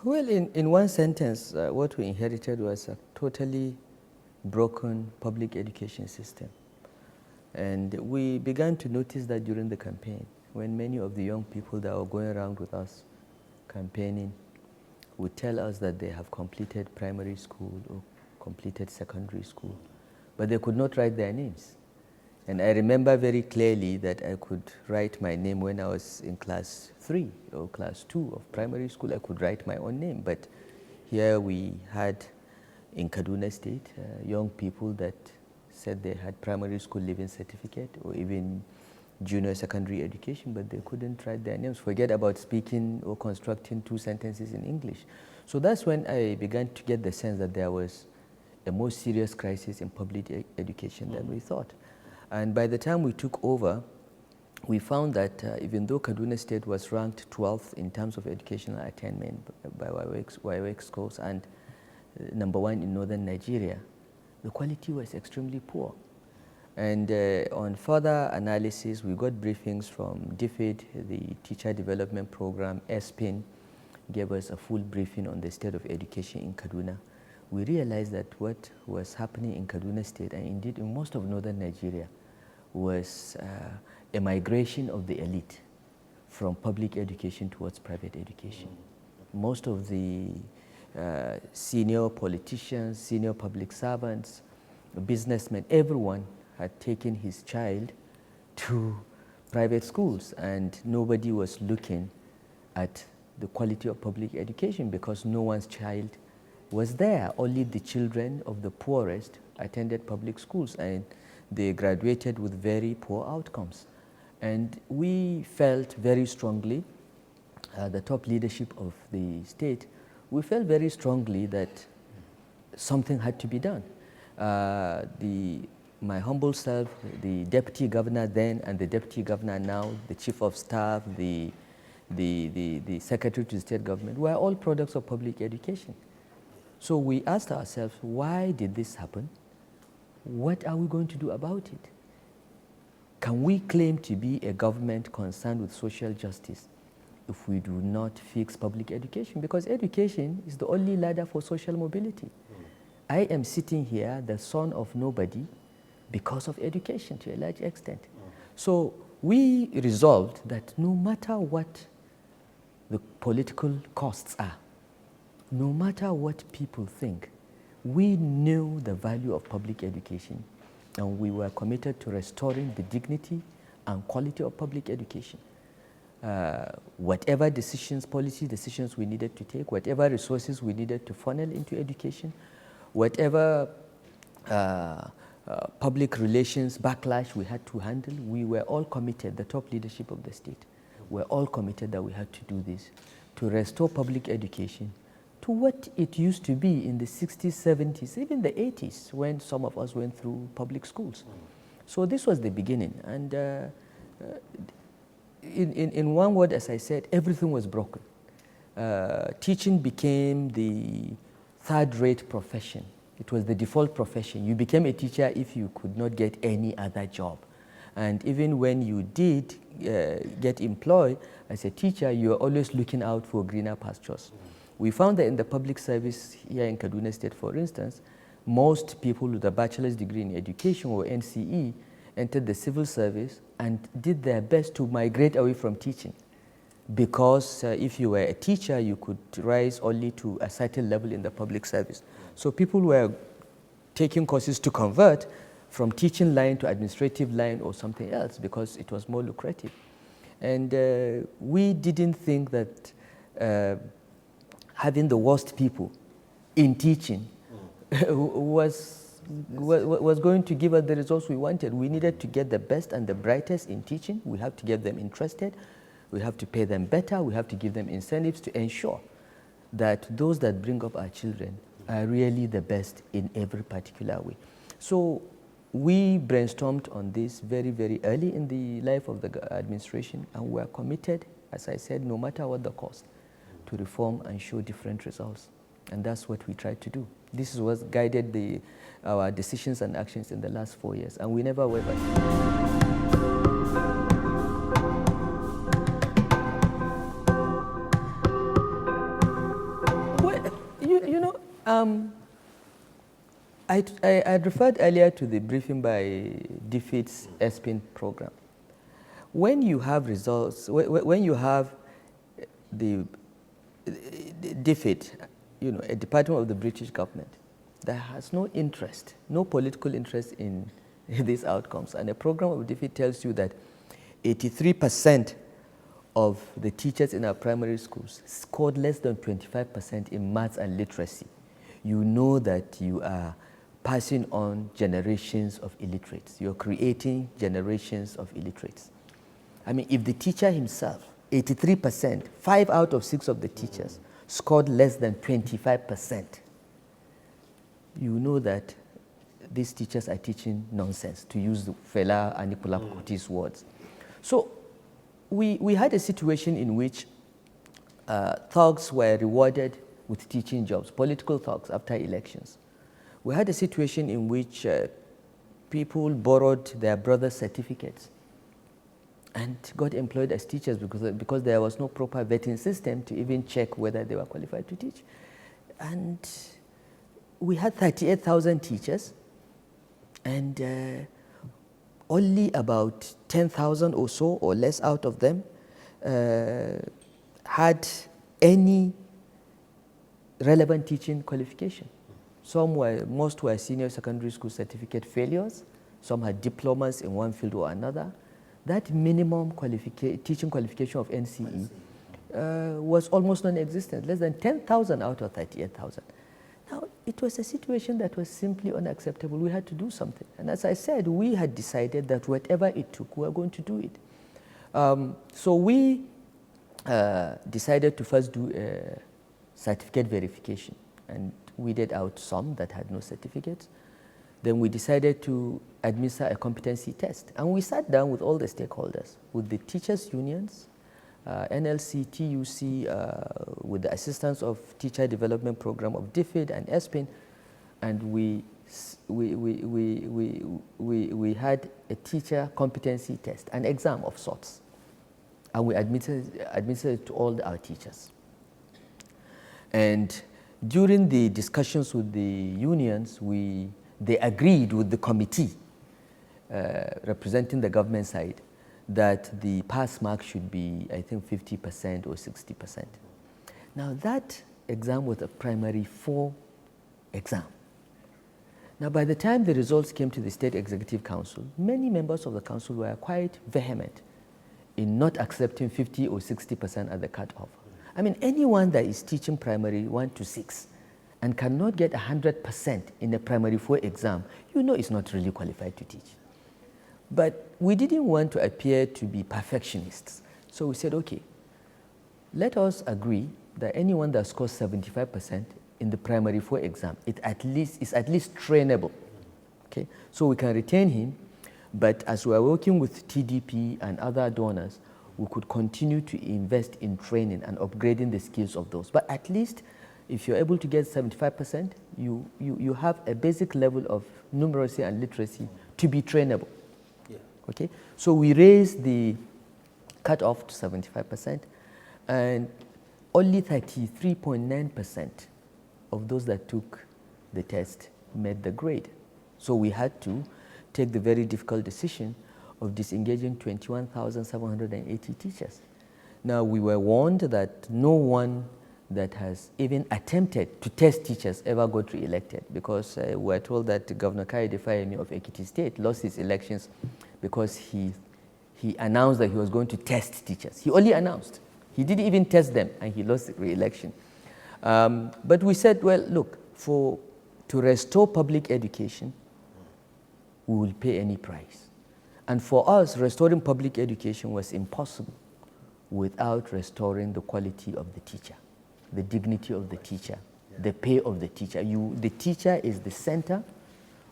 Well, in one sentence, what we inherited was a totally broken public education system. And we began to notice that during the campaign, when many of the young people that were going around with us campaigning would tell us that they have completed primary school or completed secondary school, but they could not write their names. And I remember very clearly that I could write my name when I was in class 3 or class 2 of primary school. I could write my own name, but here we had in Kaduna State young people that said they had primary school leaving certificate or even junior secondary education, but they couldn't write their names. Forget about speaking or constructing 2 sentences in English. So that's when I began to get the sense that there was a more serious crisis in public education than we thought. And by the time we took over, we found that even though Kaduna State was ranked 12th in terms of educational attainment by YWEC scores and number 1 in northern Nigeria, the quality was extremely poor. And on further analysis, we got briefings from DFID, the Teacher Development Program. SPIN gave us a full briefing on the state of education in Kaduna. We realized that what was happening in Kaduna State, and indeed in most of northern Nigeria, was a migration of the elite from public education towards private education. Most of the senior politicians, senior public servants, businessmen, everyone had taken his child to private schools, and nobody was looking at the quality of public education because no one's child was there. Only the children of the poorest attended public schools, and they graduated with very poor outcomes. And we felt very strongly, the top leadership of the state, we felt very strongly that something had to be done. My humble self, the deputy governor then and the deputy governor now, the chief of staff, the secretary to the state government, were all products of public education. So we asked ourselves, why did this happen? What are we going to do about it? Can we claim to be a government concerned with social justice if we do not fix public education? Because education is the only ladder for social mobility. I am sitting here, the son of nobody, because of education to a large extent. So we resolved that no matter what the political costs are, no matter what people think, we knew the value of public education, and we were committed to restoring the dignity and quality of public education. Whatever decisions, policy decisions we needed to take, whatever resources we needed to funnel into education, whatever public relations backlash we had to handle, we were all committed, the top leadership of the state, were all committed that we had to do this, to restore public education to what it used to be in the 60s, 70s, even the 80s, when some of us went through public schools. So this was the beginning. And in one word, as I said, everything was broken. Teaching became the third-rate profession. It was the default profession. You became a teacher if you could not get any other job. And even when you did get employed as a teacher, you were always looking out for greener pastures. We found that in the public service here in Kaduna State, for instance, most people with a bachelor's degree in education or NCE entered the civil service and did their best to migrate away from teaching. Because if you were a teacher, you could rise only to a certain level in the public service. So people were taking courses to convert from teaching line to administrative line or something else because it was more lucrative. And we didn't think that having the worst people in teaching was going to give us the results we wanted. We needed to get the best and the brightest in teaching. We have to get them interested. We have to pay them better. We have to give them incentives to ensure that those that bring up our children are really the best in every particular way. So we brainstormed on this very, very early in the life of the administration, and we are committed, as I said, no matter what the cost, to reform and show different results. And that's what we tried to do. This is what guided our decisions and actions in the last 4 years, and we never wavered. I referred earlier to the briefing by DFID's ESPIN program. When you have results, when you have the DFID, a department of the British government that has no interest, no political interest in these outcomes, and a program of DFID tells you that 83% of the teachers in our primary schools scored less than 25% in maths and literacy, you know that you are passing on generations of illiterates. You're creating generations of illiterates. I mean, if the teacher himself, 83%, 5 out of 6 of the teachers scored less than 25%, you know that these teachers are teaching nonsense, to use Fela Anikulapo Kuti's words. So we had a situation in which thugs were rewarded with teaching jobs, political thugs after elections. We had a situation in which people borrowed their brothers' certificates and got employed as teachers because there was no proper vetting system to even check whether they were qualified to teach. And we had 38,000 teachers, and only about 10,000 or so or less out of them had any relevant teaching qualification. Most were senior secondary school certificate failures. Some had diplomas in one field or another. That minimum teaching qualification of NCE was almost non-existent, less than 10,000 out of 38,000. Now, it was a situation that was simply unacceptable. We had to do something. And as I said, we had decided that whatever it took, we were going to do it. So we decided to first do a certificate verification. And we weeded out some that had no certificates. Then we decided to administer a competency test. And we sat down with all the stakeholders, with the teachers' unions, NLC, TUC, with the assistance of Teacher Development Program of DFID and ESPIN, and we had a teacher competency test, an exam of sorts, and we administered it to all our teachers. And during the discussions with the unions, they agreed with the committee representing the government side that the pass mark should be, I think, 50% or 60%. Now that exam was a primary 4 exam. Now by the time the results came to the State Executive Council, many members of the council were quite vehement in not accepting 50 or 60% at the cutoff. I mean, anyone that is teaching primary 1 to 6 and cannot get 100% in a primary 4 exam, you know it's not really qualified to teach. But we didn't want to appear to be perfectionists. So we said, okay, let us agree that anyone that scores 75% in the primary 4 exam, is at least trainable. Okay? So we can retain him, but as we are working with TDP and other donors, we could continue to invest in training and upgrading the skills of those. But at least if you're able to get 75%, you have a basic level of numeracy and literacy to be trainable. Yeah. Okay? So we raised the cutoff to 75%, and only 33.9% of those that took the test met the grade. So we had to take the very difficult decision of disengaging 21,780 teachers. Now, we were warned that no one that has even attempted to test teachers ever got re-elected, because we were told that Governor Kayode Fayemi of Ekiti State lost his elections because he announced that he was going to test teachers. He only announced. He didn't even test them, and he lost re-election. But we said, well, look, to restore public education, we will pay any price. And for us, restoring public education was impossible without restoring the quality of the teacher, the dignity of the teacher, the pay of the teacher. The teacher is the center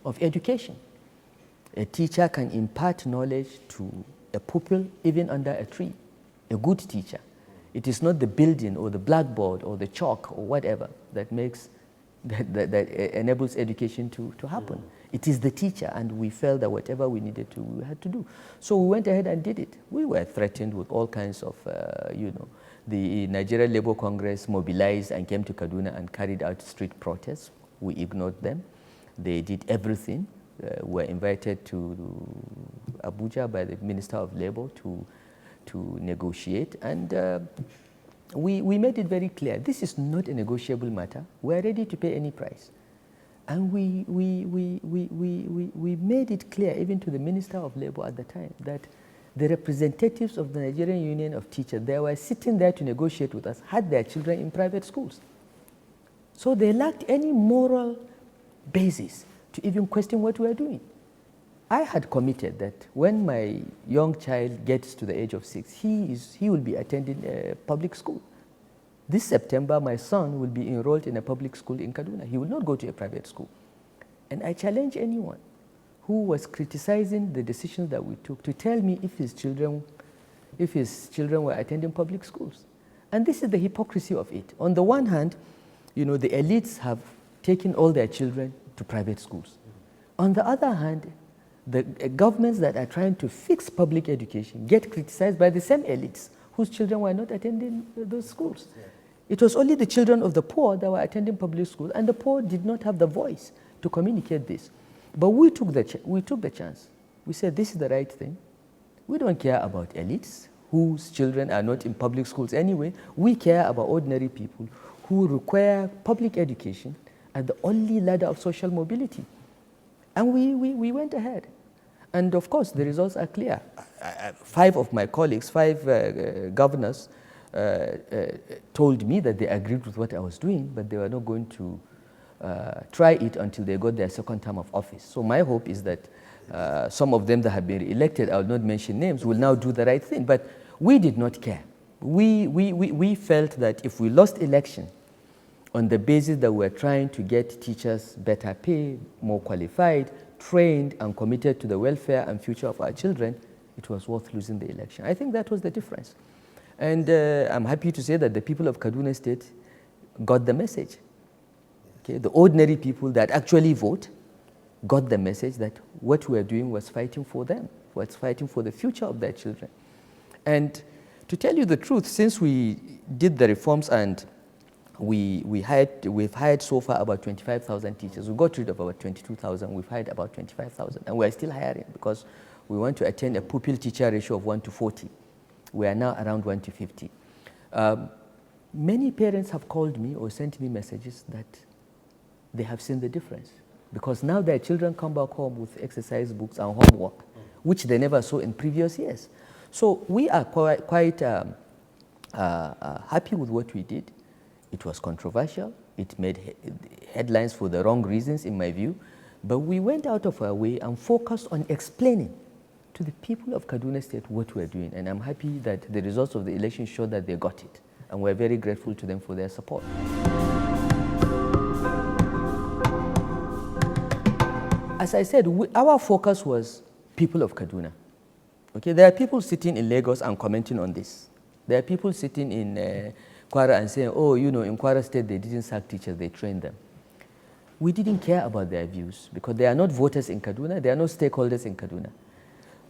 of education. A teacher can impart knowledge to a pupil even under a tree, a good teacher. It is not the building or the blackboard or the chalk or whatever that enables education to happen. It is the teacher, and we felt that whatever we needed to, we had to do. So we went ahead and did it. We were threatened with all kinds of, the Nigeria Labour Congress mobilized and came to Kaduna and carried out street protests. We ignored them. They did everything. Were invited to Abuja by the Minister of Labour to negotiate, and we made it very clear, this is not a negotiable matter. We're ready to pay any price. And we made it clear, even to the Minister of Labour at the time, that the representatives of the Nigerian Union of Teachers, they were sitting there to negotiate with us, had their children in private schools. So they lacked any moral basis to even question what we are doing. I had committed that when my young child gets to the age of 6, he will be attending a public school. This September, my son will be enrolled in a public school in Kaduna. He will not go to a private school. And I challenge anyone who was criticizing the decisions that we took to tell me if his children were attending public schools. And this is the hypocrisy of it. On the one hand, the elites have taken all their children to private schools. On the other hand, the governments that are trying to fix public education get criticized by the same elites whose children were not attending those schools. Yeah. It was only the children of the poor that were attending public schools, and the poor did not have the voice to communicate this. But we took the chance. We said, this is the right thing. We don't care about elites whose children are not in public schools anyway. We care about ordinary people who require public education as the only ladder of social mobility. And we went ahead. And of course, the results are clear. 5 of my colleagues, 5 governors, told me that they agreed with what I was doing, but they were not going to try it until they got their second term of office. So my hope is that some of them that have been elected, I will not mention names, will now do the right thing. But we did not care. We felt that if we lost election on the basis that we're trying to get teachers better pay, more qualified, trained and committed to the welfare and future of our children, it was worth losing the election. I think that was the difference. And I'm happy to say that the people of Kaduna State got the message. Okay? The ordinary people that actually vote got the message that what we are doing was fighting for them, was fighting for the future of their children. And to tell you the truth, since we did the reforms and we've hired so far about 25,000 teachers. We got rid of about 22,000. We've hired about 25,000. And we're still hiring because we want to attain a pupil-teacher ratio of 1 to 40. We are now around 1 to 50. Many parents have called me or sent me messages that they have seen the difference because now their children come back home with exercise books and homework, which they never saw in previous years. So we are quite happy with what we did. It was controversial. It made headlines for the wrong reasons, in my view. But we went out of our way and focused on explaining to the people of Kaduna State what we're doing. And I'm happy that the results of the election showed that they got it. And we're very grateful to them for their support. As I said, our focus was people of Kaduna. Okay, there are people sitting in Lagos and commenting on this. There are people sitting in Kwara and saying, oh, in Kwara State, they didn't sack teachers, they trained them. We didn't care about their views because they are not voters in Kaduna, they are not stakeholders in Kaduna.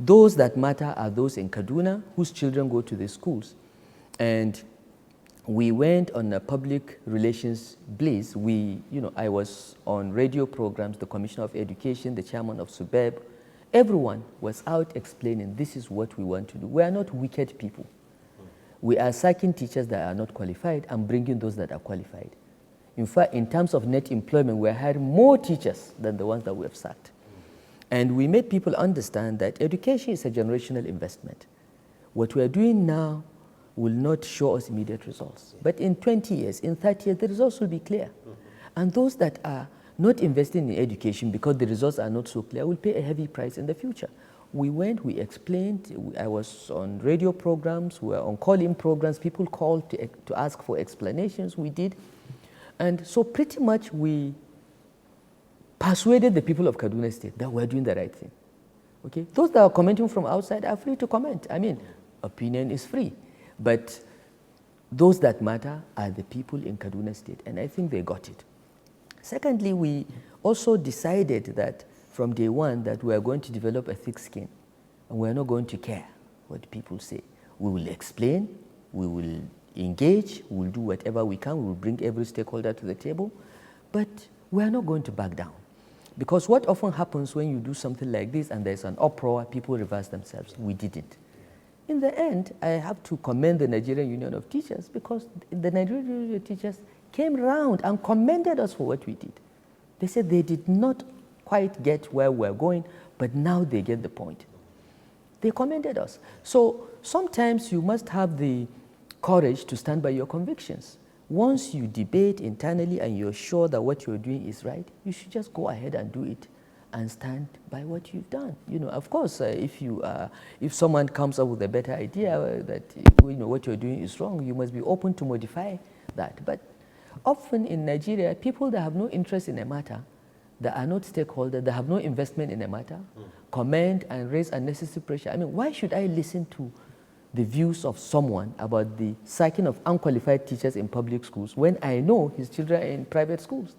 Those that matter are those in Kaduna whose children go to the schools. And we went on a public relations blaze. I was on radio programs, the Commissioner of Education, the Chairman of SUBEB. Everyone was out explaining this is what we want to do. We are not wicked people. We are sacking teachers that are not qualified and bringing those that are qualified. In fact, in terms of net employment, we are hiring more teachers than the ones that we have sacked. And we made people understand that education is a generational investment. What we are doing now will not show us immediate results. But in 20 years, in 30 years, the results will be clear. And those that are not investing in education because the results are not so clear will pay a heavy price in the future. We went, we explained. I was on radio programs, we were on call-in programs. People called to ask for explanations. We did. And so pretty much we persuaded the people of Kaduna State that we're doing the right thing. Okay? Those that are commenting from outside are free to comment. I mean, opinion is free. But those that matter are the people in Kaduna State, and I think they got it. Secondly, we also decided that from day one that we are going to develop a thick skin and we are not going to care what people say. We will explain, we will engage, we will do whatever we can, we will bring every stakeholder to the table, but we are not going to back down. Because what often happens when you do something like this and there's an uproar, people reverse themselves. We didn't. In the end, I have to commend the Nigerian Union of Teachers because the Nigerian Union of Teachers came round and commended us for what we did. They said they did not quite get where we're going, but now they get the point. They commended us. So sometimes you must have the courage to stand by your convictions. Once you debate internally and you're sure that what you're doing is right, you should just go ahead and do it and stand by what you've done. You know, of course, if someone comes up with a better idea that what you're doing is wrong, you must be open to modify that. But often in Nigeria, people that have no interest in a matter, that are not stakeholders, that have no investment in a matter, comment and raise unnecessary pressure. I mean, why should I listen to the views of someone about the sacking of unqualified teachers in public schools when I know his children are in private schools?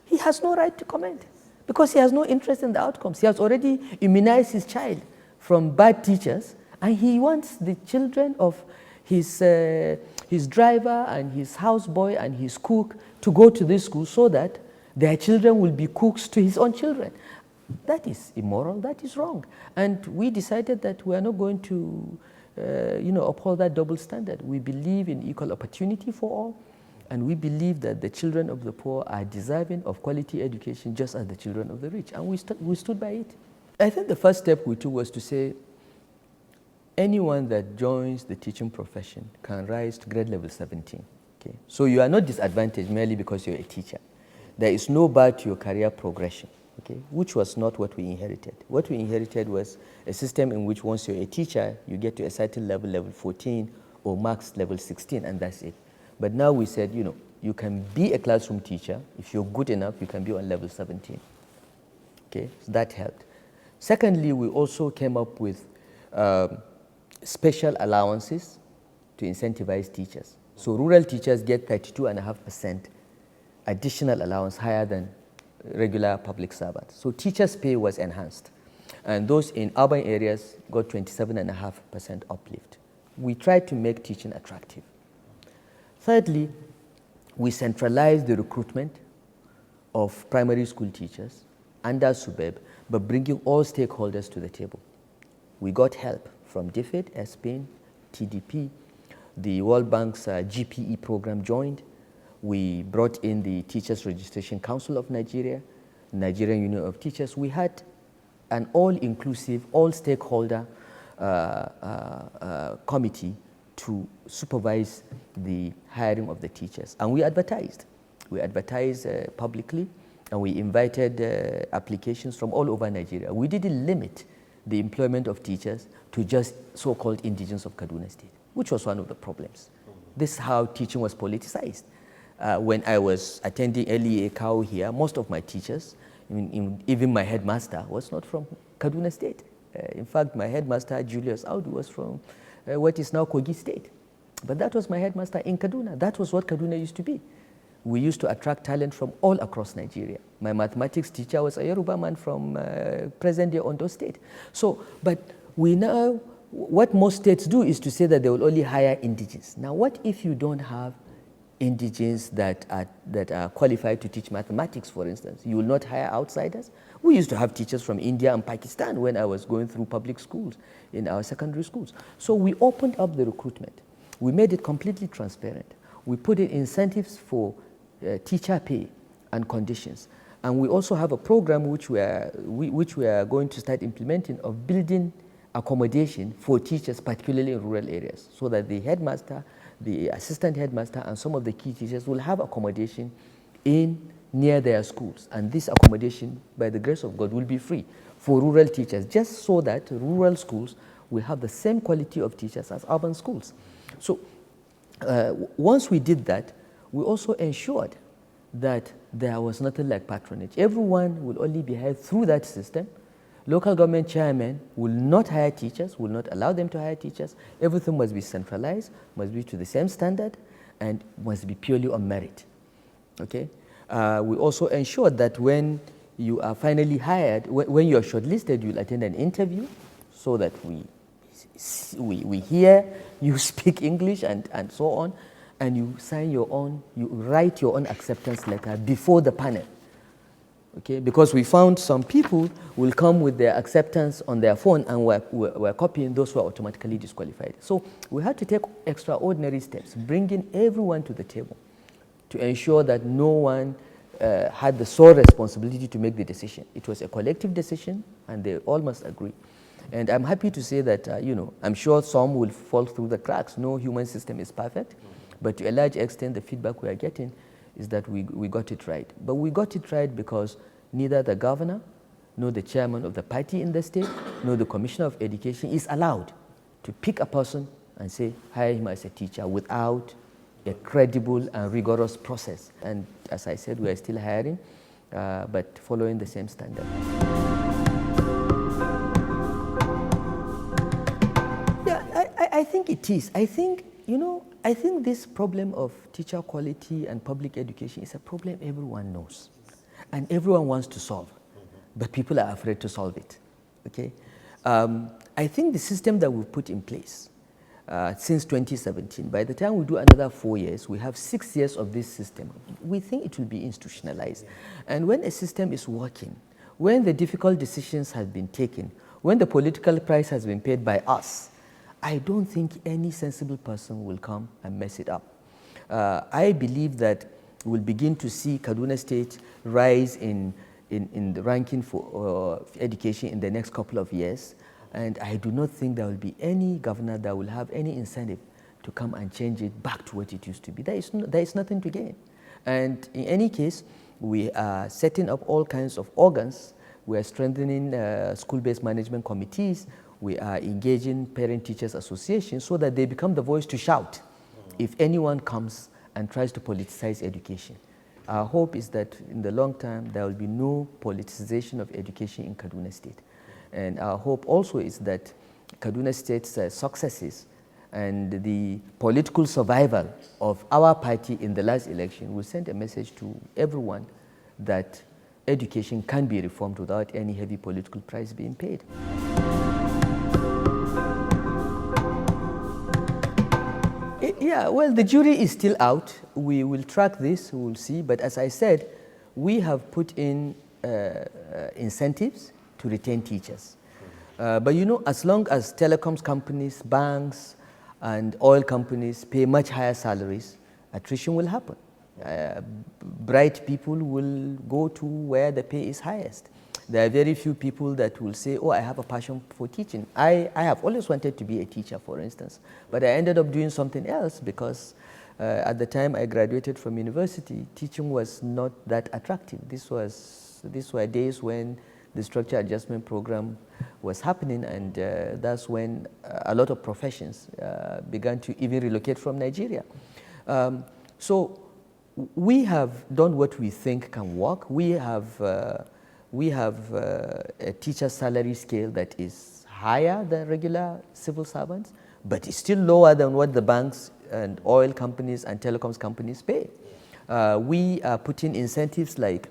He has no right to comment because he has no interest in the outcomes. He has already immunized his child from bad teachers, and he wants the children of his driver and his houseboy and his cook to go to this school so that their children will be cooks to his own children. That is immoral, that is wrong. And we decided that we are not going to uphold that double standard. We believe in equal opportunity for all, and we believe that the children of the poor are deserving of quality education just as the children of the rich, and we stood by it. I think the first step we took was to say anyone that joins the teaching profession can rise to grade level 17. Okay? So you are not disadvantaged merely because you're a teacher. There is no bar to your career progression. Okay, which was not what we inherited. What we inherited was a system in which once you're a teacher, you get to a certain level, level 14, or max level 16, and that's it. But now we said, you can be a classroom teacher. If you're good enough, you can be on level 17. Okay, so that helped. Secondly, we also came up with special allowances to incentivize teachers. So rural teachers get 32.5% additional allowance higher than regular public servants. So teachers' pay was enhanced. And those in urban areas got 27.5% uplift. We tried to make teaching attractive. Thirdly, we centralized the recruitment of primary school teachers under SUBEB, but bringing all stakeholders to the table. We got help from DFID, ESPIN, TDP, the World Bank's GPE program joined. We brought in the Teachers Registration Council of Nigeria, Nigerian Union of Teachers. We had an all-inclusive, all-stakeholder committee to supervise the hiring of the teachers. And we advertised. We advertised publicly, and we invited applications from all over Nigeria. We didn't limit the employment of teachers to just so-called indigents of Kaduna State, which was one of the problems. This is how teaching was politicized. When I was attending LEA CAO here, most of my teachers, even my headmaster, was not from Kaduna State. In fact, my headmaster, Julius Audu, was from what is now Kogi State. But that was my headmaster in Kaduna. That was what Kaduna used to be. We used to attract talent from all across Nigeria. My mathematics teacher was a Yoruba man from present-day Ondo State. So, but we now, what most states do is to say that they will only hire indigenes. Now, what if you don't have indigenes that are qualified to teach mathematics, for instance? You will not hire outsiders? We used to have teachers from India and Pakistan when I was going through public schools in our secondary schools. So we opened up the recruitment. We made it completely transparent. We put in incentives for teacher pay and conditions. And we also have a program which we are going to start implementing of building accommodation for teachers, particularly in rural areas, so that the headmaster, the assistant headmaster, and some of the key teachers will have accommodation near their schools. And this accommodation, by the grace of God, will be free for rural teachers, just so that rural schools will have the same quality of teachers as urban schools. So once we did that, we also ensured that there was nothing like patronage. Everyone will only be hired through that system. Local government chairmen will not hire teachers, will not allow them to hire teachers. Everything must be centralized, must be to the same standard, and must be purely on merit. Okay? We also ensured that when you are finally hired, when you are shortlisted, you'll attend an interview so that we hear you speak English and so on, and you sign your own, you write your own acceptance letter before the panel. Okay, because we found some people will come with their acceptance on their phone and we're copying, those who are automatically disqualified. So we had to take extraordinary steps, bringing everyone to the table to ensure that no one had the sole responsibility to make the decision. It was a collective decision and they all must agree. And I'm happy to say that, you know, I'm sure some will fall through the cracks. No human system is perfect, but to a large extent, the feedback we are getting is that we got it right. But we got it right because neither the governor, nor the chairman of the party in the state, nor the commissioner of education is allowed to pick a person and say, hire him as a teacher without a credible and rigorous process. And as I said, we are still hiring, but following the same standard. Yeah, I think it is. I think, you know, I think this problem of teacher quality and public education is a problem everyone knows and everyone wants to solve, but people are afraid to solve it, okay? I think the system that we've put in place since 2017, by the time we do another 4 years, we have 6 years of this system. We think it will be institutionalized. And when a system is working, when the difficult decisions have been taken, when the political price has been paid by us, I don't think any sensible person will come and mess it up. I believe that we'll begin to see Kaduna State rise in the ranking for education in the next couple of years. And I do not think there will be any governor that will have any incentive to come and change it back to what it used to be. There is nothing to gain. And in any case, we are setting up all kinds of organs. We are strengthening school-based management committees. We are engaging parent-teachers associations so that they become the voice to shout if anyone comes and tries to politicize education. Our hope is that in the long term, there will be no politicization of education in Kaduna State. And our hope also is that Kaduna State's successes and the political survival of our party in the last election will send a message to everyone that education can be reformed without any heavy political price being paid. Yeah, well, the jury is still out. We will track this, we will see. But as I said, we have put in incentives to retain teachers. But you know, as long as telecoms companies, banks, and oil companies pay much higher salaries, attrition will happen. Bright people will go to where the pay is highest. There are very few people that will say, oh, I have a passion for teaching. I have always wanted to be a teacher, for instance, but I ended up doing something else because at the time I graduated from university, teaching was not that attractive. These were days when the structure adjustment program was happening, and that's when a lot of professions began to even relocate from Nigeria. So we have done what we think can work. We have a teacher salary scale that is higher than regular civil servants, but it's still lower than what the banks and oil companies and telecoms companies pay. We are putting incentives like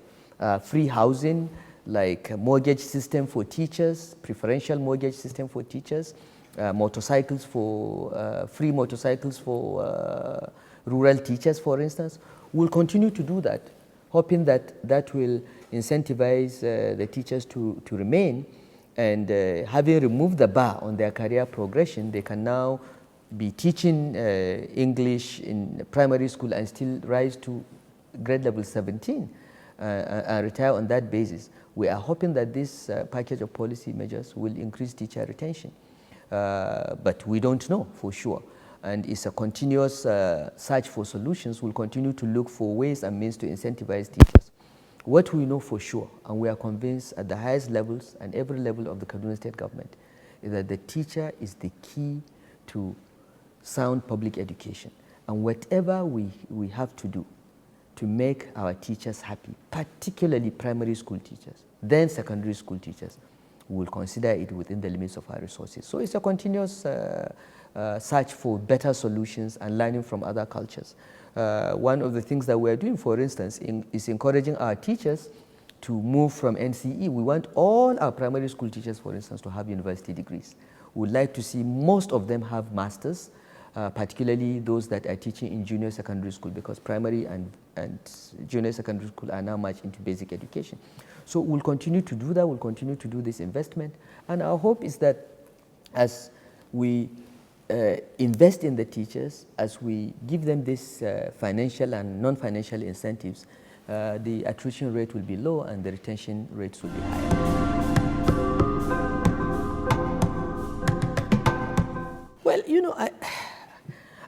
free housing, like a mortgage system for teachers, preferential mortgage system for teachers, motorcycles for, free motorcycles for rural teachers, for instance. We'll continue to do that, hoping that that will incentivize the teachers to remain, and having removed the bar on their career progression, they can now be teaching English in primary school and still rise to grade level 17 and retire on that basis. We are hoping that this package of policy measures will increase teacher retention, but we don't know for sure. And it's a continuous search for solutions. We'll continue to look for ways and means to incentivize teachers. What we know for sure, and we are convinced at the highest levels and every level of the Kaduna State government, is that the teacher is the key to sound public education. And whatever we have to do to make our teachers happy, particularly primary school teachers, then secondary school teachers, we will consider it within the limits of our resources. So it's a continuous search for better solutions and learning from other cultures. One of the things that we're doing, for instance, is encouraging our teachers to move from NCE. We want all our primary school teachers, for instance, to have university degrees. We would like to see most of them have masters, particularly those that are teaching in junior secondary school, because primary and junior secondary school are now much into basic education. So we'll continue to do that. We'll continue to do this investment. And our hope is that as we invest in the teachers, as we give them this financial and non-financial incentives, the attrition rate will be low and the retention rates will be high. Well, you know,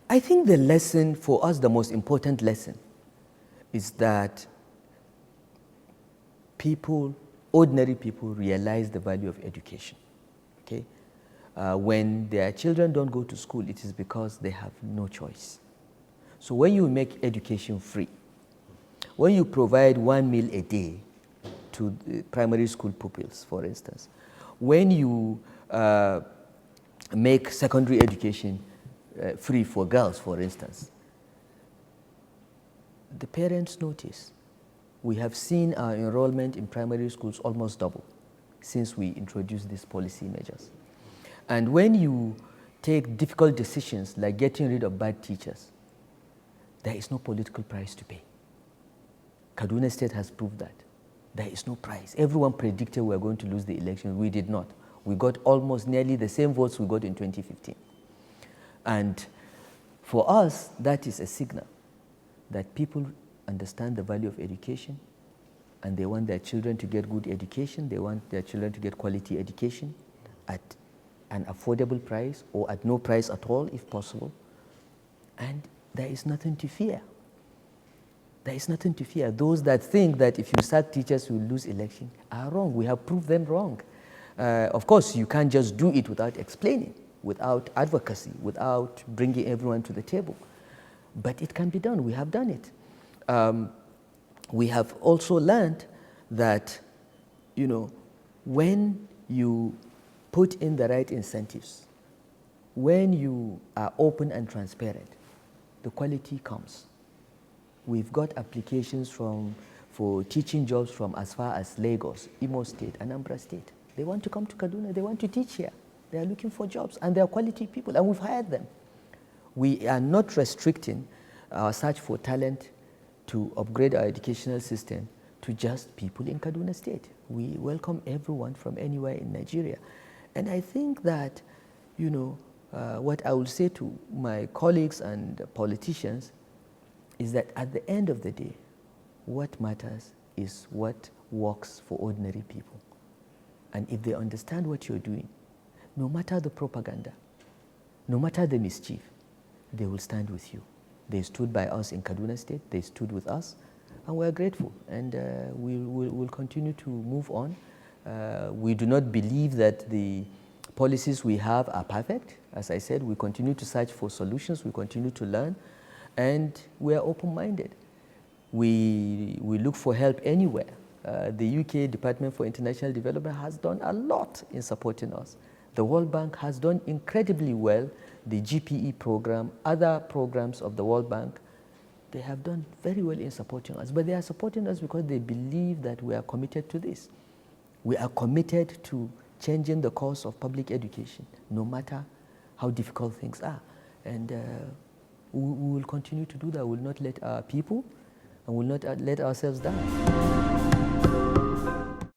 I think the lesson for us, the most important lesson, is that people, ordinary people, realize the value of education. Okay? When their children don't go to school, it is because they have no choice. So when you make education free, when you provide 1 meal a day to primary school pupils, for instance, when you make secondary education free for girls, for instance, the parents notice. We have seen our enrollment in primary schools almost double since we introduced these policy measures. And when you take difficult decisions like getting rid of bad teachers, there is no political price to pay. Kaduna State has proved that. There is no price. Everyone predicted we were going to lose the election. We did not. We got almost nearly the same votes we got in 2015. And for us, that is a signal that people understand the value of education and they want their children to get good education. They want their children to get quality education at an affordable price or at no price at all, if possible. And there is nothing to fear. There is nothing to fear. Those that think that if you sack teachers, you will lose election are wrong. We have proved them wrong. Of course, you can't just do it without explaining, without advocacy, without bringing everyone to the table. But it can be done. We have done it. We have also learned that, you know, when you put in the right incentives, when you are open and transparent, the quality comes. We've got applications for teaching jobs from as far as Lagos, Imo State, Anambra State. They want to come to Kaduna. They want to teach here. They are looking for jobs, and they are quality people, and we've hired them. We are not restricting our search for talent to upgrade our educational system to just people in Kaduna State. We welcome everyone from anywhere in Nigeria. And I think that, you know, what I will say to my colleagues and politicians is that at the end of the day, what matters is what works for ordinary people. And if they understand what you're doing, no matter the propaganda, no matter the mischief, they will stand with you. They stood by us in Kaduna State, they stood with us, and we're grateful. And we'll continue to move on. We do not believe that the policies we have are perfect. As I said, we continue to search for solutions, we continue to learn, and we are open-minded. We look for help anywhere. The UK Department for International Development has done a lot in supporting us. The World Bank has done incredibly well. The GPE program, other programs of the World Bank, they have done very well in supporting us. But they are supporting us because they believe that we are committed to this. We are committed to changing the course of public education, no matter how difficult things are. And we will continue to do that. We will not let our people and we will not let ourselves down.